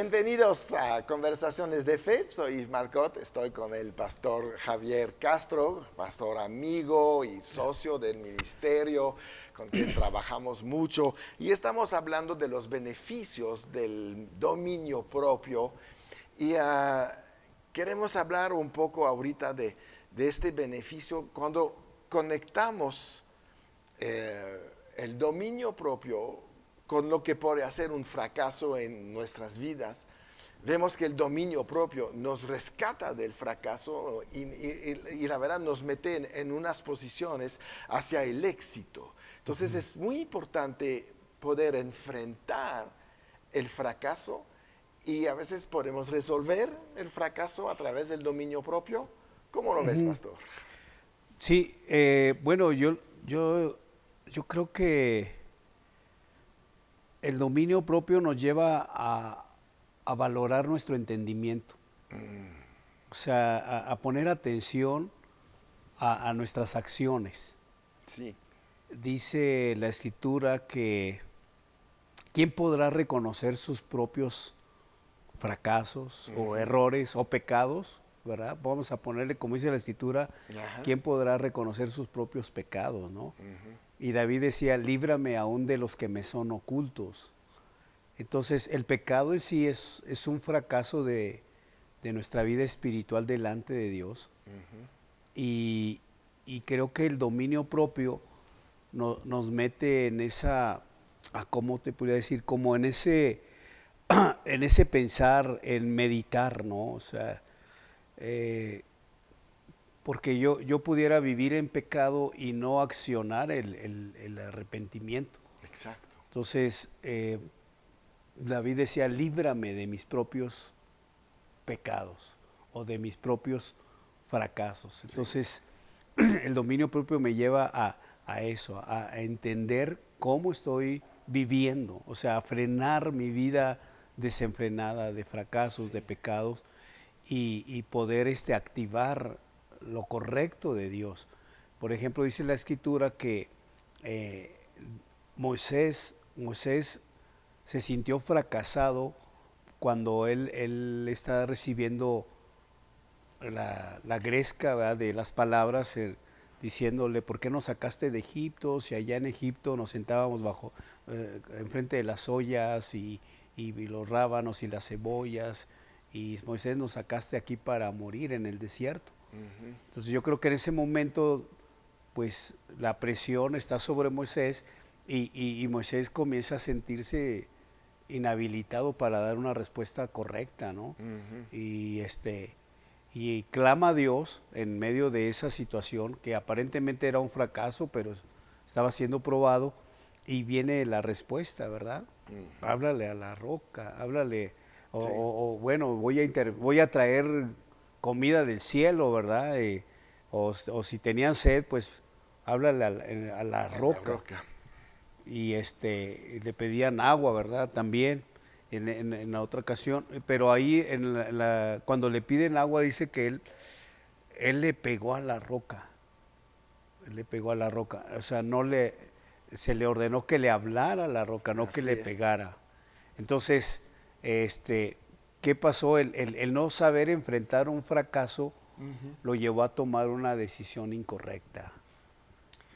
Bienvenidos a Conversaciones de Fe. Soy Yves Marcotte, estoy con el pastor Javier Castro, pastor amigo y socio del ministerio, con quien trabajamos mucho, y estamos hablando de los beneficios del dominio propio. Y queremos hablar un poco ahorita de este beneficio cuando conectamos el dominio propio con lo que puede hacer un fracaso en nuestras vidas. Vemos que el dominio propio nos rescata del fracaso y la verdad nos mete en unas posiciones hacia el éxito. Entonces es muy importante poder enfrentar el fracaso, y a veces podemos resolver el fracaso a través del dominio propio. ¿Cómo lo ves, pastor? Sí, bueno, yo creo que el dominio propio nos lleva a valorar nuestro entendimiento, o sea, a poner atención a nuestras acciones. Sí. Dice la Escritura que ¿quién podrá reconocer sus propios fracasos o errores o pecados? ¿Verdad? Vamos a ponerle, como dice la Escritura, Ajá. ¿quién podrá reconocer sus propios pecados, no? Y David decía, líbrame aún de los que me son ocultos. Entonces, el pecado en sí es un fracaso de nuestra vida espiritual delante de Dios. Y creo que el dominio propio nos mete en esa, ¿cómo te podría decir? Como en ese, en ese pensar, en meditar, ¿no? O sea, porque yo pudiera vivir en pecado y no accionar el arrepentimiento. Exacto. Entonces, David decía, líbrame de mis propios pecados o de mis propios fracasos. Entonces, el dominio propio me lleva a eso, a entender cómo estoy viviendo, o sea, a frenar mi vida desenfrenada de fracasos, de pecados, y poder activar lo correcto de Dios. Por ejemplo, dice la Escritura que eh, Moisés se sintió fracasado cuando él está recibiendo la gresca, ¿verdad?, de las palabras, diciéndole, ¿por qué nos sacaste de Egipto? Si allá en Egipto nos sentábamos enfrente de las ollas y los rábanos y las cebollas, y Moisés, nos sacaste aquí para morir en el desierto. Entonces yo creo que en ese momento, pues la presión está sobre Moisés, y Moisés comienza a sentirse inhabilitado para dar una respuesta correcta, ¿no? Y y clama a Dios en medio de esa situación que aparentemente era un fracaso, pero estaba siendo probado, y viene la respuesta, ¿verdad? Háblale a la roca, háblale, Sí. bueno, voy a traer comida del cielo, ¿verdad? O si tenían sed, pues háblale a la A la roca. roca. Y le pedían agua, ¿verdad? También en la otra ocasión, pero ahí cuando le piden agua dice que él le pegó a la roca, él le pegó a la roca, o sea, se le ordenó que le hablara a la roca, no que Así le es. pegara. Entonces, ¿qué pasó? El no saber enfrentar un fracaso lo llevó a tomar una decisión incorrecta.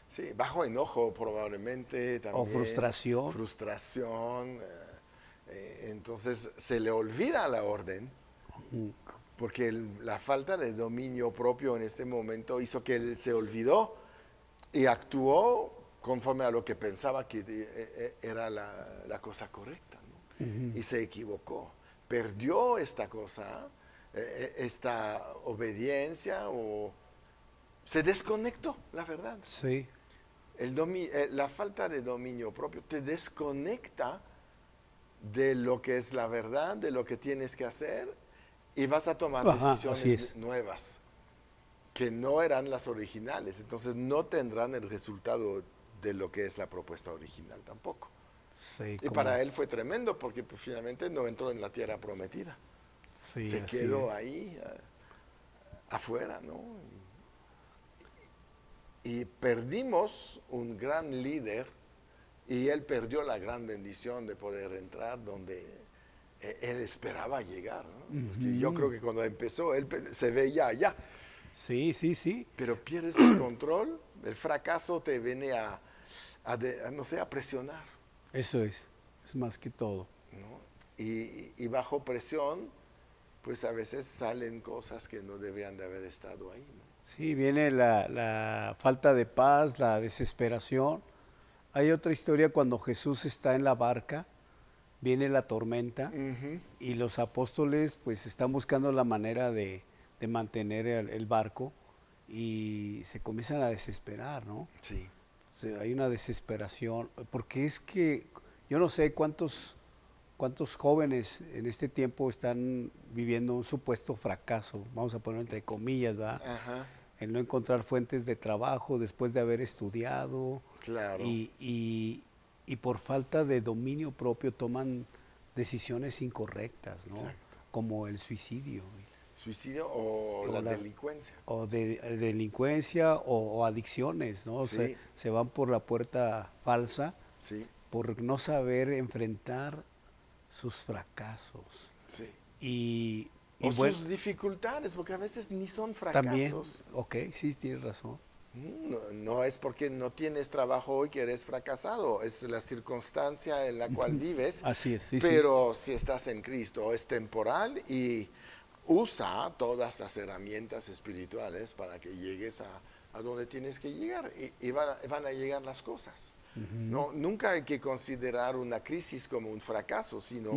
Sí, bajo enojo probablemente O también, frustración. frustración. Entonces se le olvida la orden, porque la falta de dominio propio en este momento hizo que él se olvidó y actuó conforme a lo que pensaba que era la cosa correcta, ¿no? Y se equivocó. Perdió esta cosa, esta obediencia, o se desconectó, la verdad. Sí. La falta de dominio propio te desconecta de lo que es la verdad, de lo que tienes que hacer, y vas a tomar Ajá, así decisiones es. nuevas que no eran las originales. Entonces no tendrán el resultado de lo que es la propuesta original tampoco. Sí, Y para él fue tremendo, porque pues, finalmente no entró en la tierra prometida. sí, Se así quedó es. ahí afuera, ¿no? Y perdimos un gran líder, y él perdió la gran bendición de poder entrar donde él esperaba llegar, ¿no? Porque yo creo que cuando empezó, él se veía allá. Sí, sí, sí. Pero pierdes el control, el fracaso te viene no sé, a presionar, Eso es más que todo. ¿no? Y bajo presión, pues a veces salen cosas que no deberían de haber estado ahí, ¿no? Sí, viene la falta de paz, la desesperación. Hay otra historia cuando Jesús está en la barca, viene la tormenta y los apóstoles pues están buscando la manera de mantener el barco y se comienzan a desesperar, ¿no? Sí. Hay una desesperación, porque es que yo no sé cuántos jóvenes en este tiempo están viviendo un supuesto fracaso, vamos a poner entre comillas, ¿verdad? Ajá, El no encontrar fuentes de trabajo después de haber estudiado claro. y por falta de dominio propio toman decisiones incorrectas, ¿no? Exacto. Como el suicidio Suicidio o la delincuencia. o delincuencia o adicciones, ¿no? Sí, Se van por la puerta falsa sí, por no saber enfrentar sus fracasos. sí. Y O bueno, sus dificultades, porque a veces ni son también, fracasos. ok, sí, tienes razón. No, no es porque no tienes trabajo hoy que eres fracasado, es la circunstancia en la cual vives. Así es, sí, sí. Pero si estás en Cristo es temporal y usa todas las herramientas espirituales para que llegues a donde tienes que llegar y van a llegar las cosas. No, nunca hay que considerar una crisis como un fracaso, sino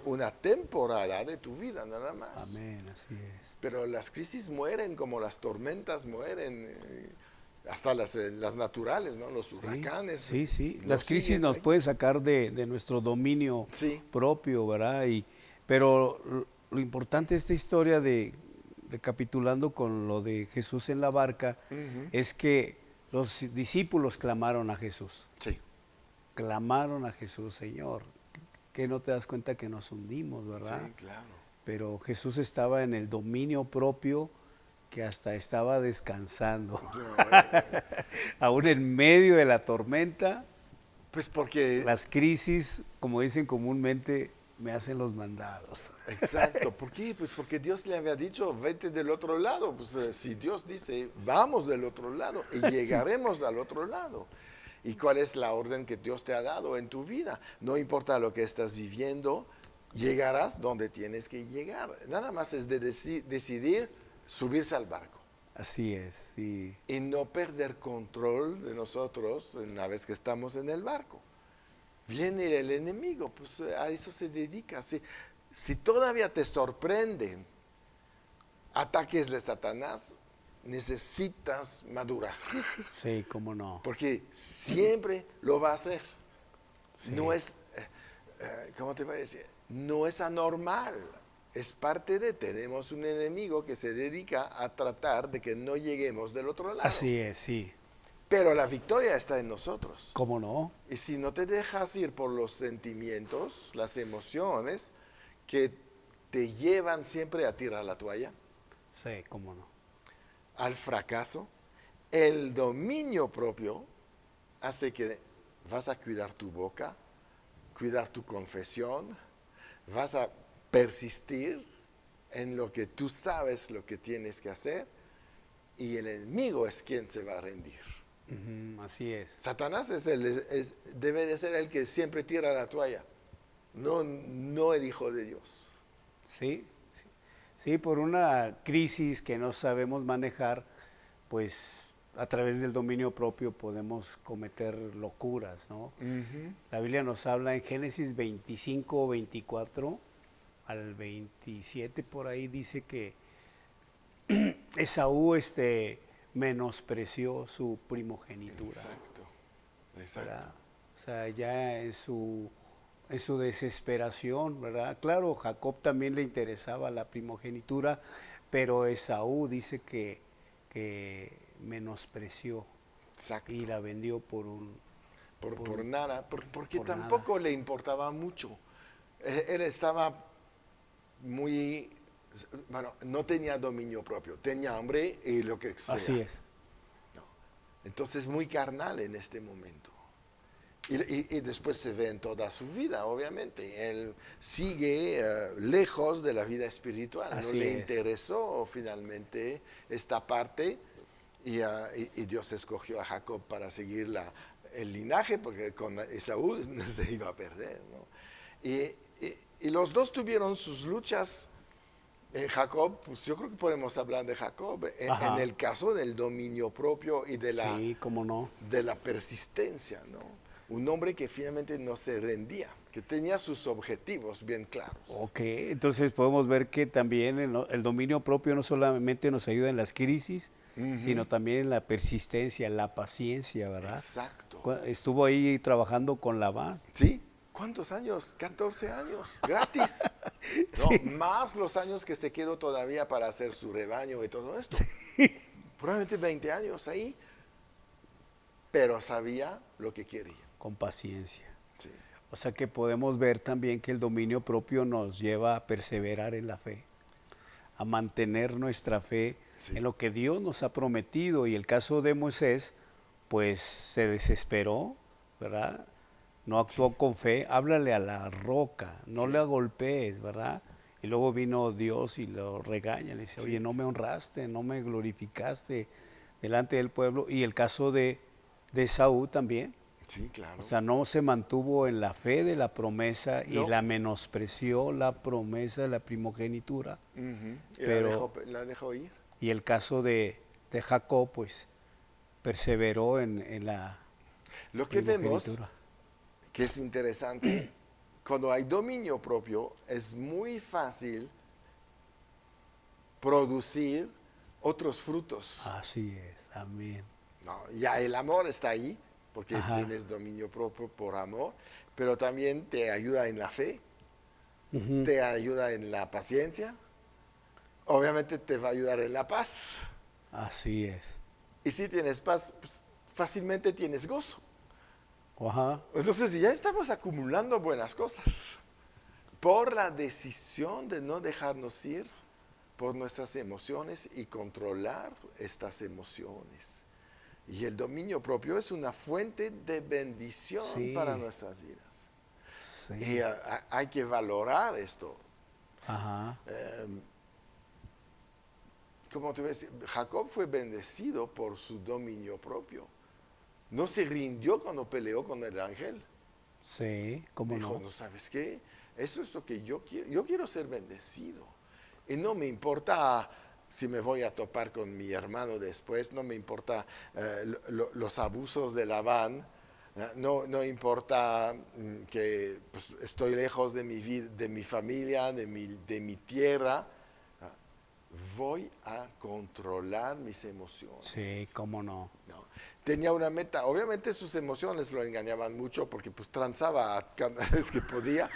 una temporada de tu vida nada más. Amén, así es. Pero las crisis mueren como las tormentas mueren, hasta las naturales, ¿no? Los huracanes. Sí, sí. no Las crisis siguen nos ahí. pueden sacar de nuestro dominio Sí. propio, ¿verdad? Pero lo importante de esta historia recapitulando con lo de Jesús en la barca, es que los discípulos clamaron a Jesús. Sí, Clamaron a Jesús, Señor. Que no te das cuenta que nos hundimos, ¿verdad? sí, claro. Pero Jesús estaba en el dominio propio que hasta estaba descansando. No, Aún en medio de la tormenta, pues porque, las crisis, como dicen comúnmente, me hacen los mandados. exacto, ¿por qué? Pues porque Dios le había dicho, vete del otro lado. Pues si Dios dice, vamos del otro lado y llegaremos al otro lado. ¿Y cuál es la orden que Dios te ha dado en tu vida? No importa lo que estás viviendo, llegarás donde tienes que llegar. Nada más es de decidir subirse al barco Así es, sí. y no perder control de nosotros una vez que estamos en el barco. Viene el enemigo, pues a eso se dedica. Si todavía te sorprenden ataques de Satanás, necesitas madurar, Sí, cómo no. porque siempre lo va a hacer. Sí. No es, ¿cómo te parece? No es anormal. Es parte de, tenemos un enemigo que se dedica a tratar de que no lleguemos del otro lado. Así es, sí. Pero la victoria está en nosotros. ¿Cómo no? Y si no te dejas ir por los sentimientos, las emociones que te llevan siempre a tirar la toalla, Sí, cómo no. al fracaso, el dominio propio hace que vas a cuidar tu boca, cuidar tu confesión, vas a persistir en lo que tú sabes lo que tienes que hacer y el enemigo es quien se va a rendir. Así es. Satanás debe de ser el que siempre tira la toalla, no el Hijo de Dios. Sí, sí. Sí, por una crisis que no sabemos manejar, pues a través del dominio propio podemos cometer locuras, ¿no? La Biblia nos habla en Génesis 25, 24 al 27, por ahí dice que Esaú menospreció su primogenitura. Exacto, ¿Verdad? O sea, ya en su desesperación, ¿verdad? Claro, Jacob también le interesaba la primogenitura, pero Esaú dice que menospreció exacto. y la vendió por Nada, porque por tampoco nada. le importaba mucho. Él estaba muy, bueno, no tenía dominio propio, tenía hambre y lo que sea. Así es. No. Entonces muy carnal en este momento. Y después se ve en toda su vida, obviamente. Él sigue lejos de la vida espiritual. No Así le es. interesó finalmente esta parte y Dios escogió a Jacob para seguir el linaje, porque con Esaú no se iba a perder, ¿no? Y los dos tuvieron sus luchas. Jacob, pues yo creo que podemos hablar de Jacob en Ajá. el caso del dominio propio y Sí, cómo no. de la persistencia, ¿no? Un hombre que finalmente no se rendía, que tenía sus objetivos bien claros. Ok, entonces podemos ver que también el dominio propio no solamente nos ayuda en las crisis, sino también en la persistencia, en la paciencia, ¿verdad? Exacto. Estuvo ahí trabajando con Labán. ¿Sí? ¿Cuántos años? 14 años, gratis. No, Sí. más los años que se quedó todavía para hacer su rebaño y todo esto. Probablemente 20 años ahí, pero sabía lo que quería. Con paciencia. Sí. O sea que podemos ver también que el dominio propio nos lleva a perseverar en la fe, a mantener nuestra fe Sí. en lo que Dios nos ha prometido. Y el caso de Moisés, pues se desesperó, ¿verdad? No actuó con fe, háblale a la roca, no Sí. la golpees, ¿verdad? Y luego vino Dios y lo regaña, le dice, Sí. oye, no me honraste, no me glorificaste delante del pueblo. Y el caso de Saúl también, Sí, claro. o sea, no se mantuvo en la fe de la promesa y No. la menospreció la promesa de la primogenitura. Ujú. Y Pero, la dejó ir. y el caso de Jacob, pues perseveró en la Lo que vemos, primogenitura. que es interesante, cuando hay dominio propio, es muy fácil producir otros frutos. Así es, amén. No, ya el amor está ahí, porque Ajá. tienes dominio propio por amor, pero también te ayuda en la fe, Ujú. te ayuda en la paciencia, obviamente te va a ayudar en la paz. Así es. Y si tienes paz, pues, fácilmente tienes gozo. Ajá. Entonces ya estamos acumulando buenas cosas por la decisión de no dejarnos ir por nuestras emociones y controlar estas emociones. Y el dominio propio es una fuente de bendición Sí. para nuestras vidas. Sí. Y hay que valorar esto. Ajá. Como te ves, Jacob fue bendecido por su dominio propio. No se rindió cuando peleó con el ángel. Sí, cómo Dijo, no. ¿no sabes qué? Eso es lo que yo quiero. Yo quiero ser bendecido. Y no me importa si me voy a topar con mi hermano después, no me importa los abusos de Labán, no importa que pues, estoy lejos de de mi familia, de mi tierra. Voy a controlar mis emociones. Sí, cómo no. ¿No? Tenía una meta, obviamente sus emociones lo engañaban mucho porque pues transaba cada vez que podía,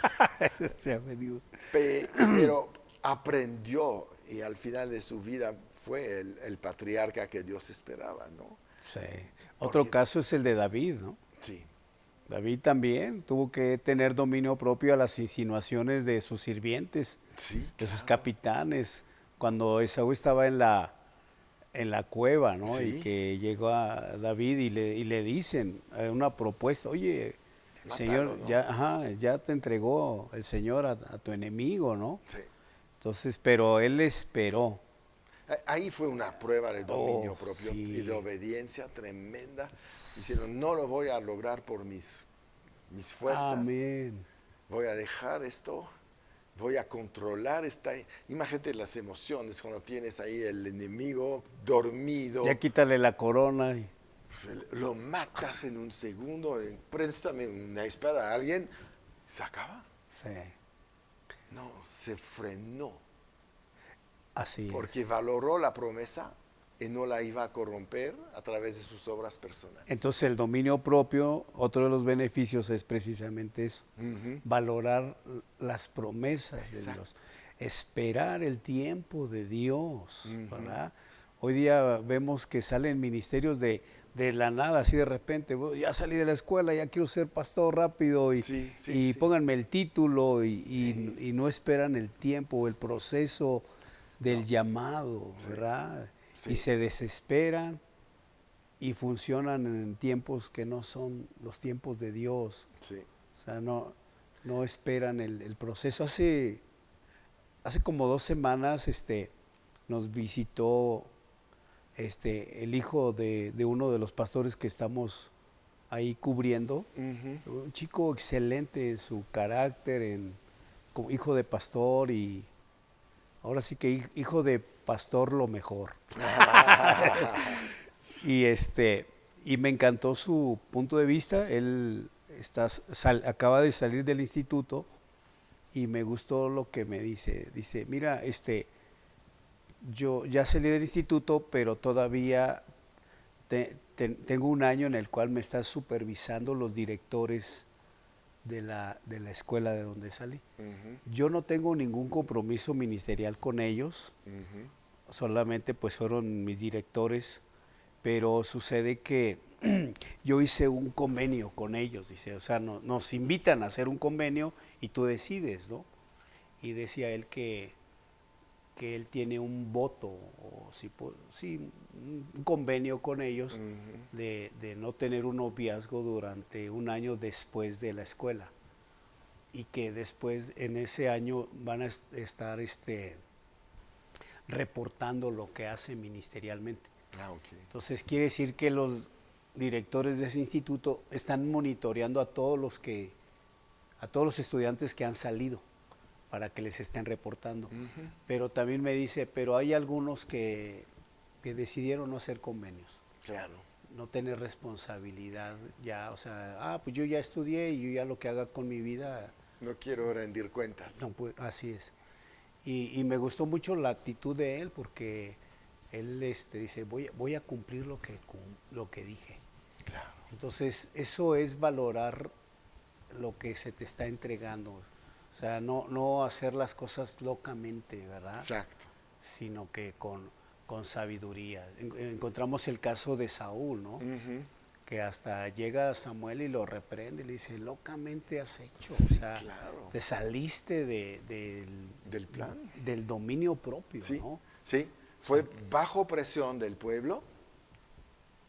Se me dio. pero aprendió y al final de su vida fue el patriarca que Dios esperaba, ¿no? Sí. Porque- Otro caso es el de David, ¿no? Sí, David también tuvo que tener dominio propio a las insinuaciones de sus sirvientes, sí, de sus claro. capitanes, cuando Esaú estaba en la cueva, ¿no? Y Sí. que llegó a David y le dicen una propuesta, oye, Mátalo, Señor, ¿no? ya te entregó el Señor a tu enemigo, ¿no? Sí. Entonces, pero él esperó. Ahí fue una prueba de dominio Oh, propio sí. y de obediencia tremenda. Diciendo, no lo voy a lograr por mis fuerzas. Amén. Voy a dejar esto, voy a controlar esta. Imagínate las emociones cuando tienes ahí el enemigo dormido, Ya quítale la corona. pues, lo matas en un segundo, préstame una espada a alguien, se acaba. Sí, No, se frenó así porque es. valoró la promesa y no la iba a corromper a través de sus obras personales. Entonces el dominio propio, otro de los beneficios es precisamente eso, valorar las promesas de Exacto. Dios, esperar el tiempo de Dios, ¿verdad? Hoy día vemos que salen ministerios de la nada, así de repente, "Bueno, ya salí de la escuela, ya quiero ser pastor rápido y, Sí, sí, y sí. pónganme el título y no esperan el tiempo, el proceso del llamado, ¿verdad? Sí. Y se desesperan y funcionan en tiempos que no son los tiempos de Dios. Sí. O sea, no esperan el proceso. Hace como 2 semanas nos visitó el hijo de uno de los pastores que estamos ahí cubriendo. Un chico excelente en su carácter, como hijo de pastor, y ahora sí que hijo de pastor lo mejor. Y y me encantó su punto de vista. Él acaba de salir del instituto y me gustó lo que me dice. Dice, mira, yo ya salí del instituto, pero todavía tengo un año en el cual me están supervisando los directores de la escuela de donde salí. Yo no tengo ningún compromiso ministerial con ellos, solamente pues fueron mis directores, pero sucede que yo hice un convenio con ellos, dice, o sea, nos invitan a hacer un convenio y tú decides, ¿no? Y decía él que él tiene un voto, o sí, un convenio con ellos de no tener un noviazgo durante un año después de la escuela, y que después en ese año van a estar reportando lo que hace ministerialmente. Okay. Entonces quiere decir que los directores de ese instituto están monitoreando a todos los estudiantes que han salido para que les estén reportando. Pero también me dice, pero hay algunos que decidieron no hacer convenios. Claro. No tener responsabilidad ya, o sea, pues yo ya estudié y yo ya lo que haga con mi vida. No quiero rendir cuentas. No, pues, así es. Y me gustó mucho la actitud de él, porque él dice, voy a cumplir lo que dije. Claro. Entonces, eso es valorar lo que se te está entregando. O sea, no hacer las cosas locamente, ¿verdad? Exacto. Sino que con sabiduría. Encontramos el caso de Saúl, ¿no? Que hasta llega Samuel y lo reprende y le dice, locamente has hecho. Sí, o sea, claro. Te saliste del plan. Del dominio propio, Sí, ¿no? sí. Fue bajo presión del pueblo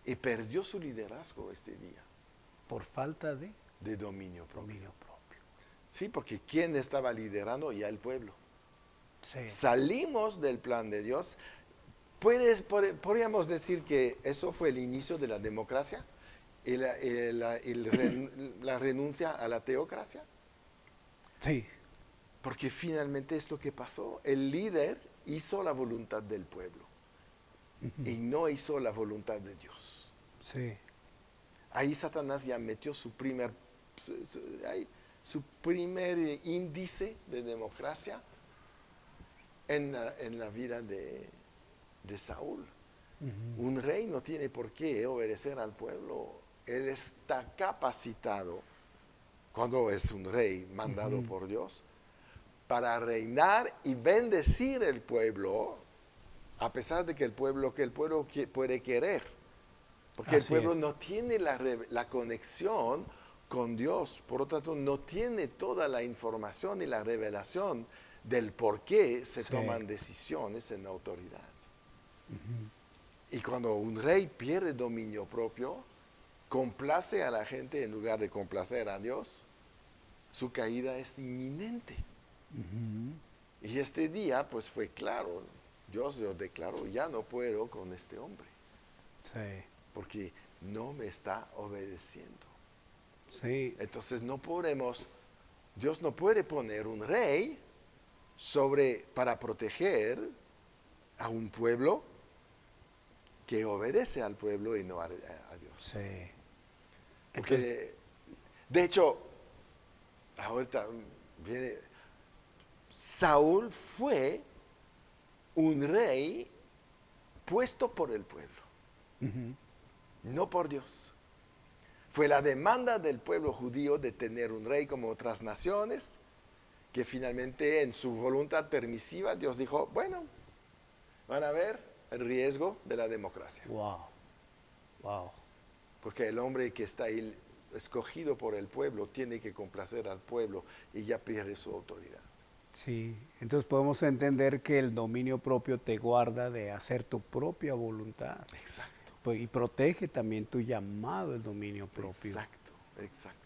y perdió su liderazgo este día. Por falta de dominio propio. dominio propio. Sí, porque ¿quién estaba liderando? Ya el pueblo. Sí. Salimos del plan de Dios. ¿Podríamos decir que eso fue el inicio de la democracia? ¿Y la renuncia a la teocracia? Sí. Porque finalmente es lo que pasó. El líder hizo la voluntad del pueblo y no hizo la voluntad de Dios. Sí. Ahí Satanás ya metió su primer índice de democracia en la vida de Saúl. Un rey no tiene por qué obedecer al pueblo. Él está capacitado, cuando es un rey mandado por Dios, para reinar y bendecir el pueblo, a pesar de que el pueblo puede querer. Porque Así el pueblo es. no tiene la conexión con Dios, por lo tanto no tiene toda la información y la revelación del por qué se toman decisiones en la autoridad. Y cuando un rey pierde dominio propio, complace a la gente en lugar de complacer a Dios, su caída es inminente. Y este día pues fue claro, Dios lo declaró, ya no puedo con este hombre. Sí. Porque no me está obedeciendo. Sí. Entonces Dios no puede poner un rey para proteger a un pueblo que obedece al pueblo y no a Dios. Sí. Porque, de hecho, ahorita viene, Saúl fue un rey puesto por el pueblo, no por Dios. Fue la demanda del pueblo judío de tener un rey como otras naciones, que finalmente en su voluntad permisiva Dios dijo, bueno, van a ver el riesgo de la democracia. Wow. Porque el hombre que está ahí escogido por el pueblo tiene que complacer al pueblo y ya pierde su autoridad. Sí, entonces podemos entender que el dominio propio te guarda de hacer tu propia voluntad. Exacto. y protege también tu llamado, el dominio propio. Exacto, exacto.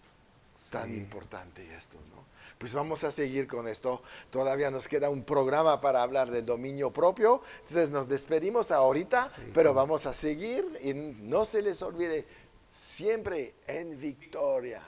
Tan importante esto, ¿no? Pues vamos a seguir con esto. Todavía nos queda un programa para hablar del dominio propio. Entonces nos despedimos ahorita, pero vamos a seguir y no se les olvide, siempre en victoria.